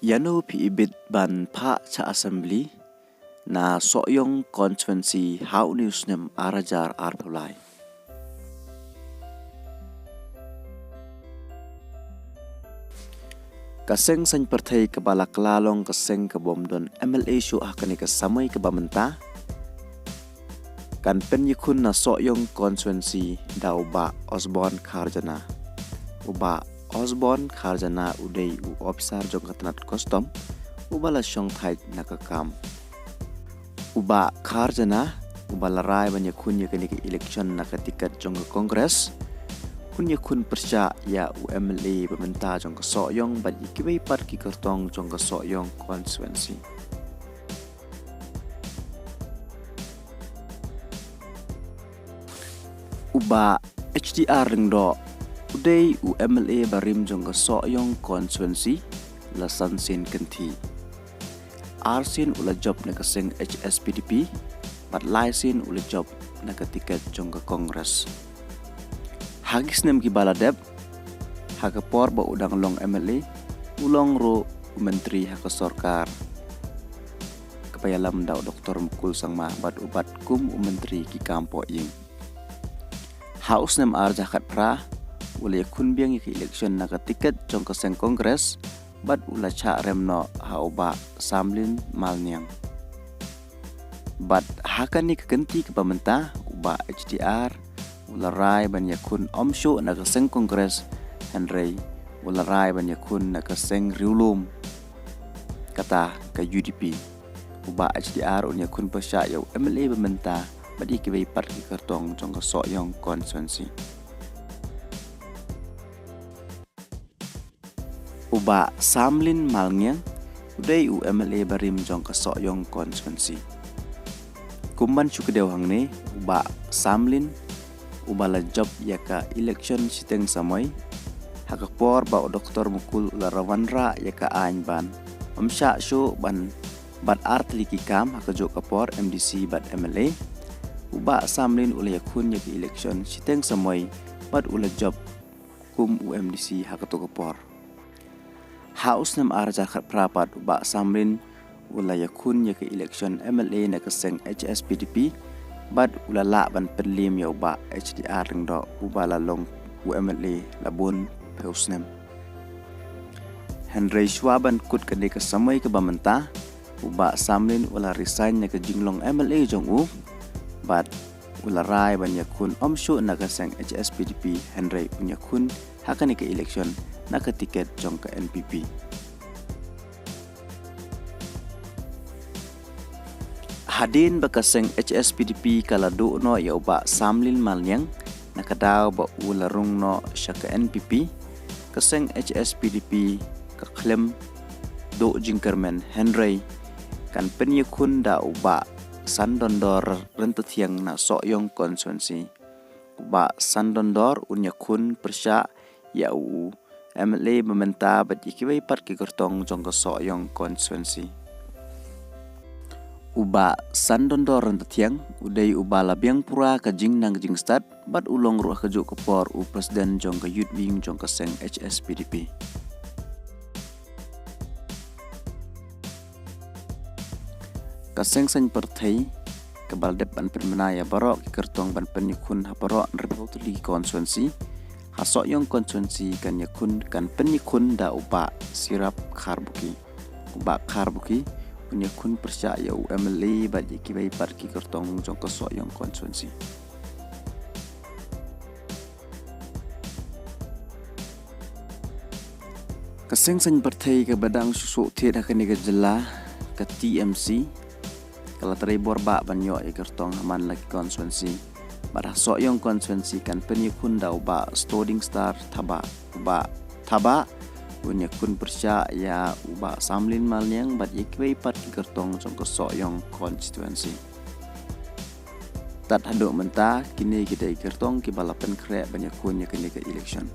Yano pi ibit ban pa cha assembly na soyong constituency hau news nem arajar artulai. Kaseng san partai kebala kelalong kaseng kebom don MLA syu akani kesamai kebamenta kan penyikun na soyong constituency dauba Osborne Kharjana uba Osborne Kharjana udai u officer jong katanat custom ubala syong thai nakakam uba Kharjana ubala rai banyakun yakani ke election nakatikat jong ke kongres kunya kun persya ya UMLA pementa jong ke soyong bagi kibai par ki kertong jong ke soyong constituency. Uba HDR ringdo udai UMLA barim jong ke soyong constituency lasan sin kenti. Arsin ula job na kaseng HSPDP pat laisin ula job na ketiket jong ke kongres. Hagis nem ki baladeb hakapor ba udang long MLA ulong ro menteri hak sorkar kepayalam daw Dr. Mukul Sangma bat ubat kum menteri ki kampo ing haus nem arja kat pra ula yakun biang ki election na tiket jong kaseng kongres bat ula cha remno hauba samlin malniang bat hakani kekenti ke pamenta uba HDR ularai banyakun omsyu na kaseng kongres Henry ularai banyakun na kaseng riulum kata ke UDP uba HDR unyakun pasya yaw MLA bementa badi kibai par ki kartong jong soyong constituency uba samlin malngyang udai UMLA barim jong soyong constituency kumban syukedew hangne uba samlin ubala job yaka election siteng samoi hakapor ba Dr. Mukul larawanra yaka ain ban amsya syu ban bat art liki kam hakajo kapor MDC bat MLA uba samlin ula yakun yaka election siteng samoi bat ula job kum UMDC hakato kapor haus nam arja khat prapat uba samlin ula yakun yaka election MLA na kaseng HSPDP bad ulala ban penlim ya uba HDR ringdo uba lalong UMLA labun peusnem Henry Schwaban kut kende ke samai ke bamenta uba samlin ula resign na ke jinglong MLA jong u bad ula rai ban yakun omsyu na ke seng HSPDP Henry unyakun hakani ke election na ke tiket jong ke NPP hadin bakaseng HSPDP kala do no ya uba samlin malnyang nakadaw ba ularung no syaka NPP kaseng HSPDP ka klem do jingkermen Henry kan penyekun da uba sandondor rentetiang na soyong constituency uba sandondor unyakun persya ya u MLA mementa bat ikibai part ki kertong jong ka soyong constituency uba sandondor rentetiang udai uba labiang pura ka jing nang jing stad bat ulong ruah ka juk kapor u presiden jong ka youth wing jong ka seng HSPDP kaseng sen partai kabal dep ban permenaya barok ki kertong ban penyikun haparok republik constituency hasok yong constituency kan yakun kan penyikun da uba sirap Kharbuki uba Kharbuki punya kun persya ya UMLA bagi kibai par ki kertong jong ka soyong constituency kaseng sen partai ke badang susu tiet hakani ke jela ke TMC kala tari borba banyo ya kertong haman lagi constituency bar soyong constituency kan penyikun da uba Stoding Star Thaba uba Thaba punya kun persya ya uba samlin malnyang bat ikibai pat ki kertong jong ke soyong constituency tat hadok menta kini kita kertong ki balapan krek banyak kun ya kini ke election